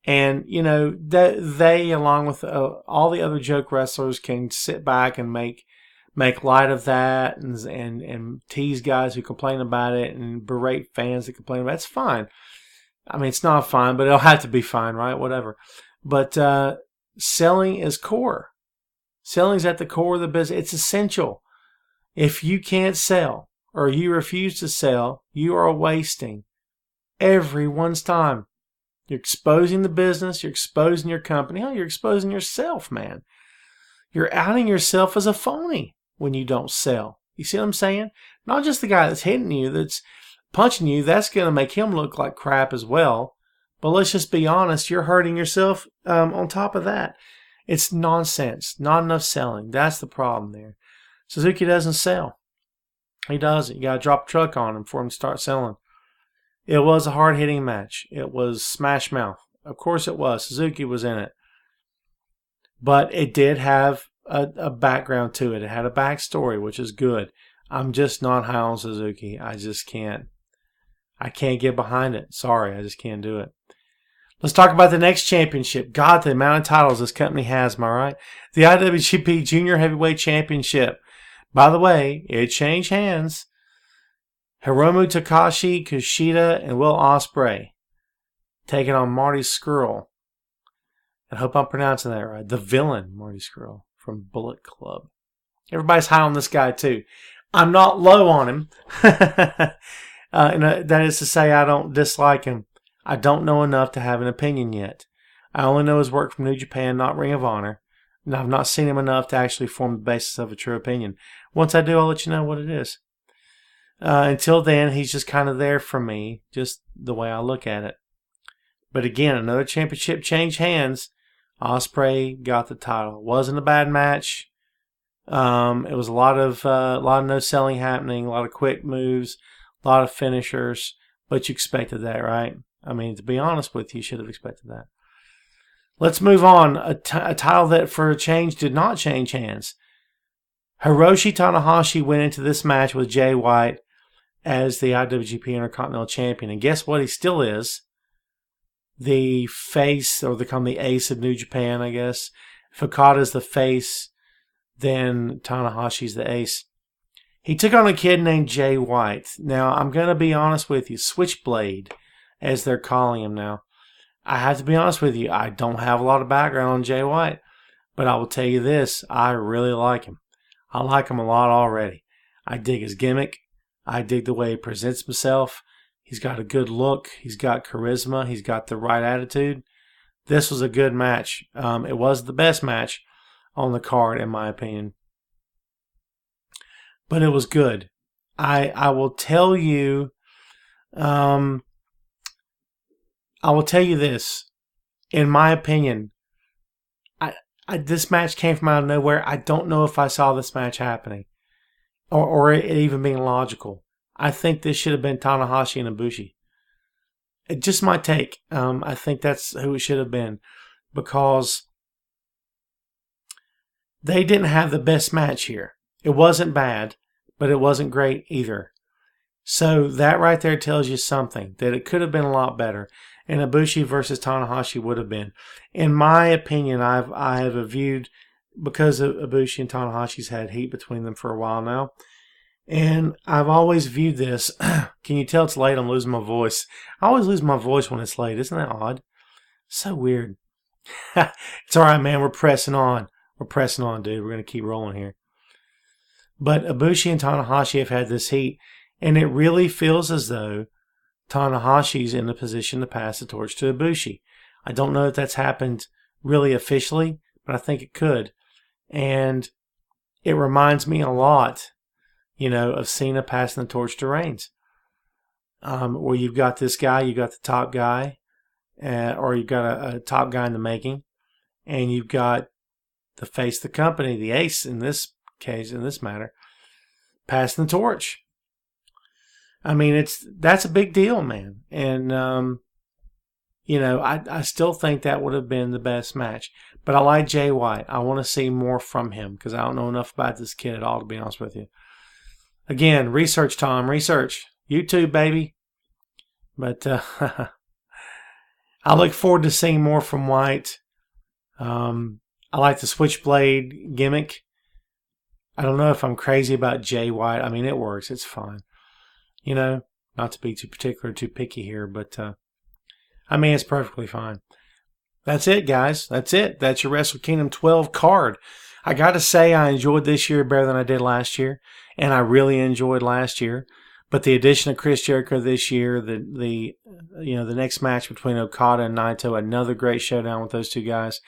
And, you know, they along with all the other joke wrestlers, can sit back and make light of that and tease guys who complain about it and berate fans that complain about it. It's fine. I mean, it's not fine, but it'll have to be fine, right? Whatever. But selling is core. Selling's at the core of the business. It's essential. If you can't sell or you refuse to sell, you are wasting everyone's time. You're exposing the business. You're exposing your company. Hell, you're exposing yourself, man. You're outing yourself as a phony when you don't sell. You see what I'm saying? Not just the guy that's hitting you, that's punching you. That's going to make him look like crap as well. But let's just be honest. You're hurting yourself on top of that. It's nonsense. Not enough selling. That's the problem there. Suzuki doesn't sell. He doesn't. You got to drop a truck on him for him to start selling. It was a hard-hitting match. It was smash mouth. Of course it was. Suzuki was in it. But it did have a background to it. It had a backstory, which is good. I'm just not high on Suzuki. I just can't. I can't get behind it. Sorry, I just can't do it. Let's talk about the next championship. God, the amount of titles this company has, am I right? The IWGP Junior Heavyweight Championship. By the way, it changed hands. Hiromu Takashi, Kushida, and Will Ospreay taking on Marty Scurll. I hope I'm pronouncing that right. The villain, Marty Scurll, from Bullet Club. Everybody's high on this guy, too. I'm not low on him. And that is to say, I don't dislike him. I don't know enough to have an opinion yet. I only know his work from New Japan, not Ring of Honor. And I've not seen him enough to actually form the basis of a true opinion. Once I do, I'll let you know what it is. Until then, he's just kind of there for me, just the way I look at it. But again, another championship changed hands. Ospreay got the title. Wasn't a bad match. It was a lot of no selling happening, a lot of quick moves, a lot of finishers. But you expected that, right? I mean, to be honest with you, you should have expected that. Let's move on. A title that for a change did not change hands. Hiroshi Tanahashi went into this match with Jay White as the IWGP Intercontinental Champion. And guess what? He still is. The face, or they call him the ace of New Japan, I guess. If Okada's the face, then Tanahashi's the ace. He took on a kid named Jay White. Now, I'm going to be honest with you. Switchblade, as they're calling him now. I have to be honest with you. I don't have a lot of background on Jay White. But I will tell you this. I really like him. I like him a lot already. I dig his gimmick. I dig the way he presents himself. He's got a good look. He's got charisma. He's got the right attitude. This was a good match. It was the best match on the card, in my opinion. But it was good. I will tell you. I will tell you this. In my opinion, this match came from out of nowhere. I don't know if I saw this match happening, or it even being logical. I think this should have been Tanahashi and Ibushi. just my take. I think that's who it should have been, because they didn't have the best match here. It wasn't bad, but it wasn't great either. So that right there tells you something, that it could have been a lot better. And Ibushi versus Tanahashi would have been. In my opinion, I have viewed, because of Ibushi and Tanahashi's had heat between them for a while now. And I've always viewed this. Can you tell it's late? I'm losing my voice. I always lose my voice when it's late. Isn't that odd? So weird. It's all right, man. We're pressing on. We're pressing on, dude. We're going to keep rolling here. But Ibushi and Tanahashi have had this heat, and it really feels as though Tanahashi's in a position to pass the torch to Ibushi. I don't know if that's happened really officially, but I think it could. And it reminds me a lot, of Cena passing the torch to Reigns. Where you've got this guy, you've got the top guy, or you've got a top guy in the making, and you've got the face of the company, the ace in this case, in this matter, passing the torch. I mean, that's a big deal, man. And, I still think that would have been the best match. But I like Jay White. I want to see more from him, because I don't know enough about this kid at all, to be honest with you. Again, research, Tom. Research. YouTube, baby. But I look forward to seeing more from White. I like the Switchblade gimmick. I don't know if I'm crazy about Jay White. I mean, it works. It's fine. Not to be too particular, too picky here, but it's perfectly fine. That's it, guys. That's it. That's your Wrestle Kingdom 12 card. I got to say, I enjoyed this year better than I did last year, and I really enjoyed last year. But the addition of Chris Jericho this year, the next match between Okada and Naito, another great showdown with those two guys.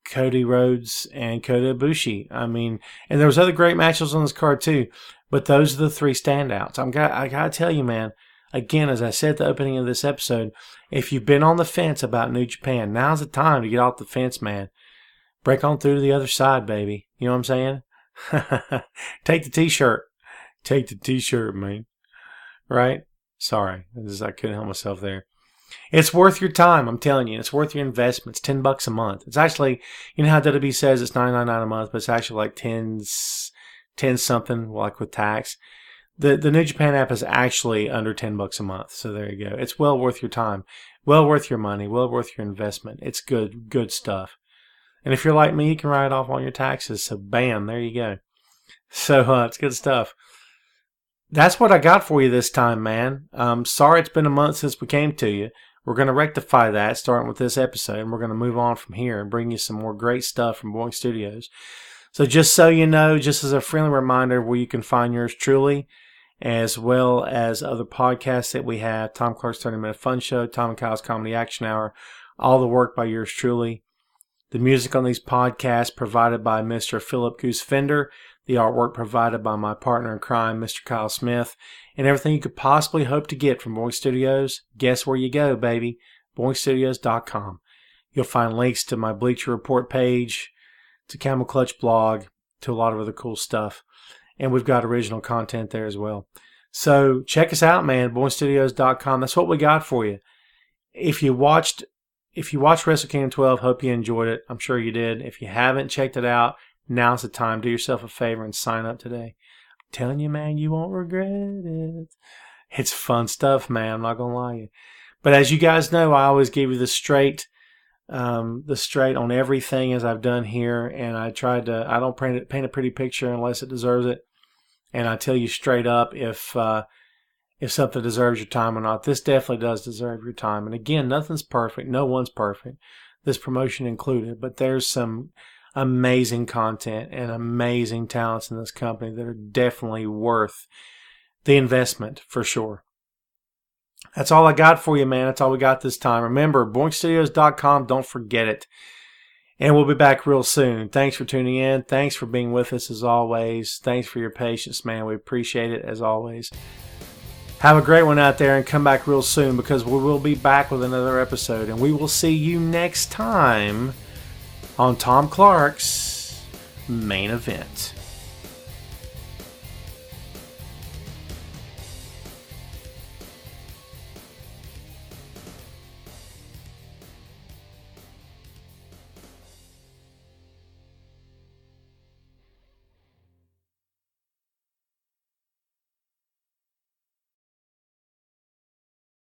Cody Rhodes and Kota Ibushi. And there was other great matches on this card too, but those are the three standouts. I gotta tell you, man. Again, as I said at the opening of this episode, if you've been on the fence about New Japan, now's the time to get off the fence, man. Break on through to the other side, baby. You know what I'm saying? Take the t-shirt. Take the t-shirt, man. Right? Sorry. I couldn't help myself there. It's worth your time, I'm telling you. It's worth your investment. It's $10 a month. It's actually, how WWE says it's $9.99 a month, but it's actually like 10 something, like with tax. The New Japan app is actually under $10 a month. So there you go. It's well worth your time. Well worth your money. Well worth your investment. It's good stuff. And if you're like me, you can write it off on your taxes. So bam, there you go. So it's good stuff. That's what I got for you this time, man. Sorry it's been a month since we came to you. We're going to rectify that starting with this episode, and we're going to move on from here and bring you some more great stuff from Boink Studios. So just so you know, just as a friendly reminder where you can find yours truly, as well as other podcasts that we have, Tom Clark's 30-Minute Fun Show, Tom and Kyle's Comedy Action Hour, all the work by yours truly. The music on these podcasts provided by Mr. Philip Goose Fender. The artwork provided by my partner in crime, Mr. Kyle Smith. And everything you could possibly hope to get from Boink Studios, guess where you go, baby? BoinkStudios.com. You'll find links to my Bleacher Report page, to Camel Clutch blog, to a lot of other cool stuff. And we've got original content there as well. So check us out, man. BoinkStudios.com. That's what we got for you. If you watched Wrestle Kingdom 12, hope you enjoyed it. I'm sure you did. If you haven't checked it out, now's the time. Do yourself a favor and sign up today. I'm telling you, man, you won't regret it. It's fun stuff, man. I'm not going to lie to you. But as you guys know, I always give you the straight on everything as I've done here. And I don't paint a pretty picture unless it deserves it. And I tell you straight up if something deserves your time or not. This definitely does deserve your time. And again, nothing's perfect. No one's perfect. This promotion included. But there's some amazing content and amazing talents in this company that are definitely worth the investment for sure. That's all I got for you, man. That's all we got this time. Remember, BoinkStudios.com. Don't forget it. And we'll be back real soon. Thanks for tuning in. Thanks for being with us as always. Thanks for your patience, man. We appreciate it as always. Have a great one out there and come back real soon because we will be back with another episode. And we will see you next time on Tom Clark's Main Event.